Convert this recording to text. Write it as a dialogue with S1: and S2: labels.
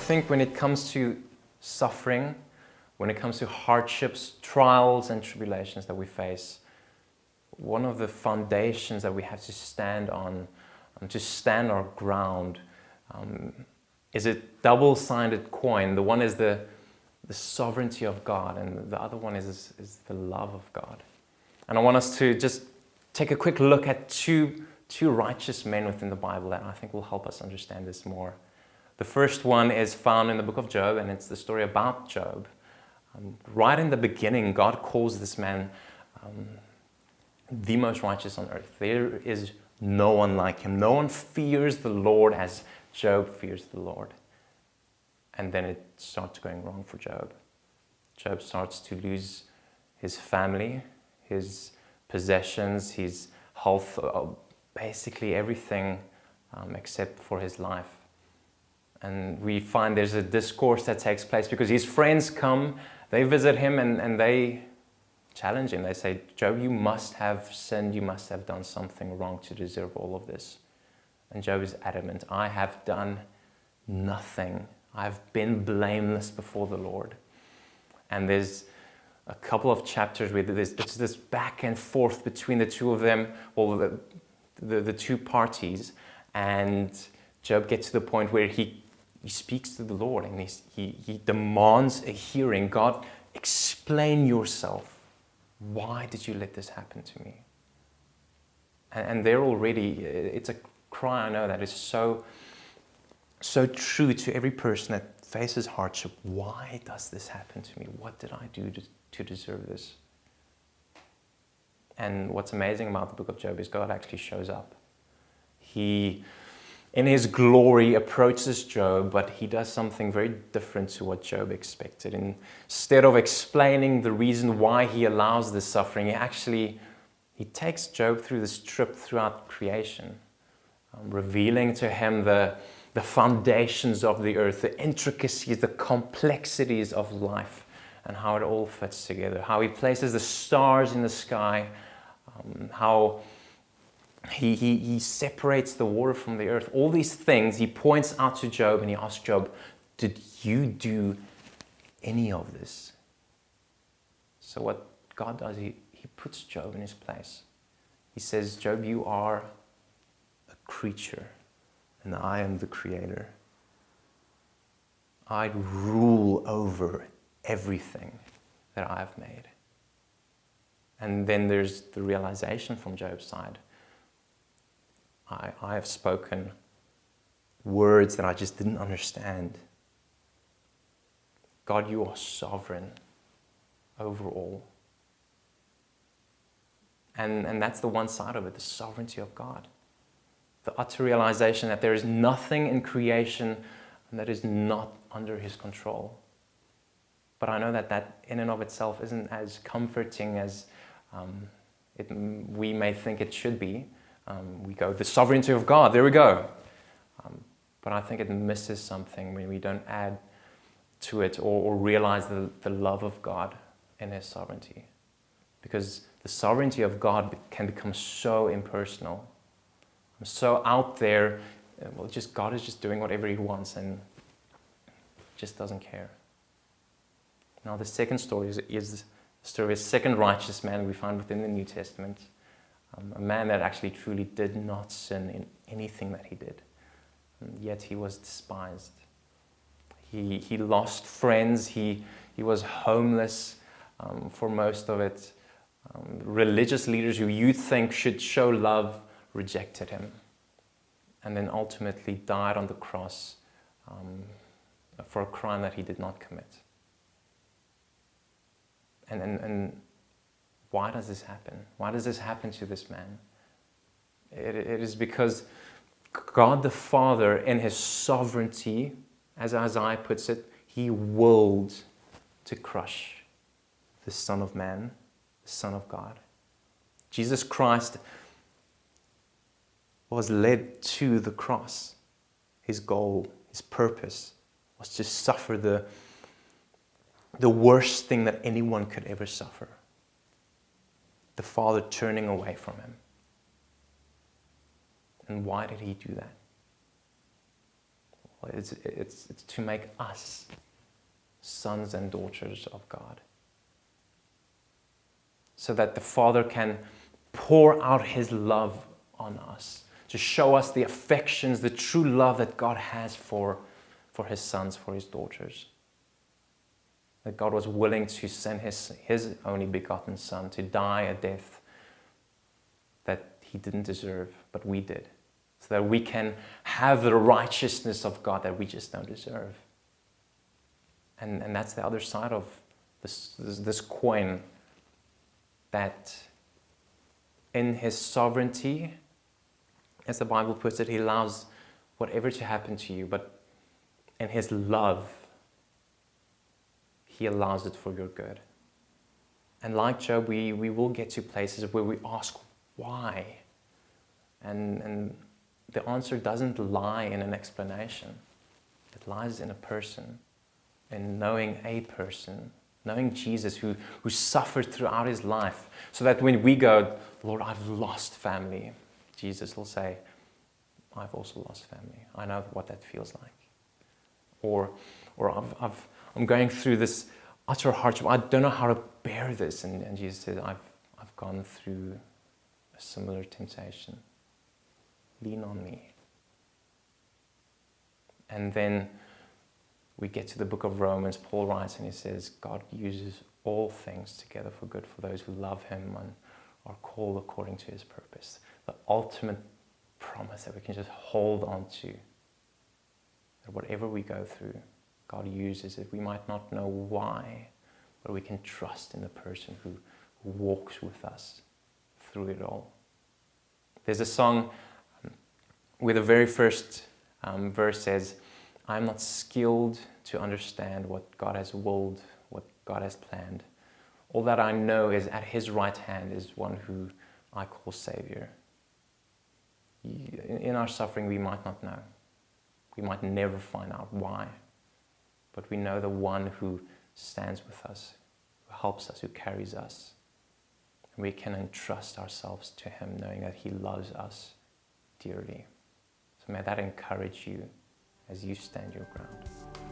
S1: think when it comes to suffering, when it comes to hardships, trials, and tribulations that we face, one of the foundations that we have to stand on, to stand our ground, is a double-sided coin. The one is the sovereignty of God, and the other one is the love of God. And I want us to just take a quick look at two righteous men within the Bible that I think will help us understand this more. The first one is found in the book of Job, and it's the story about Job. Right in the beginning, God calls this man the most righteous on earth. There is no one like him. No one fears the Lord as Job fears the Lord. And then it starts going wrong for Job. Job starts to lose his family, his possessions, his health, basically everything except for his life. And we find there's a discourse that takes place because his friends come, they visit him, and they challenge him. They say, Job, you must have sinned, you must have done something wrong to deserve all of this. And Job is adamant, I have done nothing. I've been blameless before the Lord. And there's a couple of chapters where it's this back and forth between the two of them, or the two parties, and Job gets to the point where he speaks to the Lord and he demands a hearing. God, explain yourself. Why did you let this happen to me? And there already, it's a cry I know that is so true to every person that faces hardship. Why does this happen to me? What did I do to deserve this? And what's amazing about the book of Job is God actually shows up. He, in his glory, approaches Job, but he does something very different to what Job expected. Instead of explaining the reason why he allows this suffering, he takes Job through this trip throughout creation, revealing to him the foundations of the earth, the intricacies, the complexities of life, and how it all fits together, how he places the stars in the sky, how he separates the water from the earth. All these things he points out to Job, and he asks Job, did you do any of this? So what God does, he puts Job in his place. He says, Job, you are a creature, and I am the creator. I rule over everything that I've made. And then there's the realization from Job's side. I have spoken words that I just didn't understand. God, you are sovereign over all. And that's the one side of it, the sovereignty of God. The utter realization that there is nothing in creation that is not under his control. But I know that in and of itself isn't as comforting as we may think it should be. We go, the sovereignty of God, there we go. But I think it misses something when we don't add to it or realize the love of God in his sovereignty. Because the sovereignty of God can become so impersonal, so out there. Well, God is just doing whatever he wants and just doesn't care. Now the second story is the story of a second righteous man we find within the New Testament. A man that actually truly did not sin in anything that he did. Yet he was despised. He lost friends. He was homeless for most of it. Religious leaders who you think should show love rejected him. And then ultimately died on the cross for a crime that he did not commit. And why does this happen? Why does this happen to this man? It is because God the Father, in his sovereignty, as Isaiah puts it, he willed to crush the Son of Man, the Son of God. Jesus Christ was led to the cross. His goal, his purpose was to suffer the worst thing that anyone could ever suffer. The Father turning away from him. And why did he do that? Well, it's to make us sons and daughters of God, so that the Father can pour out His love on us, to show us the affections, the true love that God has for His sons, for His daughters. That God was willing to send His only begotten Son to die a death that He didn't deserve, but we did. So that we can have the righteousness of God that we just don't deserve. And that's the other side of this coin, that in His sovereignty, as the Bible puts it, He allows whatever to happen to you, but in His love, He allows it for your good. And like Job, we will get to places where we ask, why? And the answer doesn't lie in an explanation. It lies in a person, in knowing a person, knowing Jesus who suffered throughout His life, so that when we go, Lord, I've lost family, Jesus will say, I've also lost family. I know what that feels like. Or I'm going through this utter hardship. I don't know how to bear this. And Jesus said, I've gone through a similar temptation. Lean on me. And then we get to the book of Romans. Paul writes and he says, God uses all things together for good for those who love Him and are called according to His purpose. The ultimate promise that we can just hold on to. That whatever we go through, God uses it. We might not know why, but we can trust in the person who walks with us through it all. There's a song where the very first verse says, I'm not skilled to understand what God has willed, what God has planned. All that I know is at His right hand is one who I call Savior. In our suffering, we might not know. We might never find out why. But we know the one who stands with us, who helps us, who carries us. And we can entrust ourselves to Him, knowing that He loves us dearly. So may that encourage you as you stand your ground.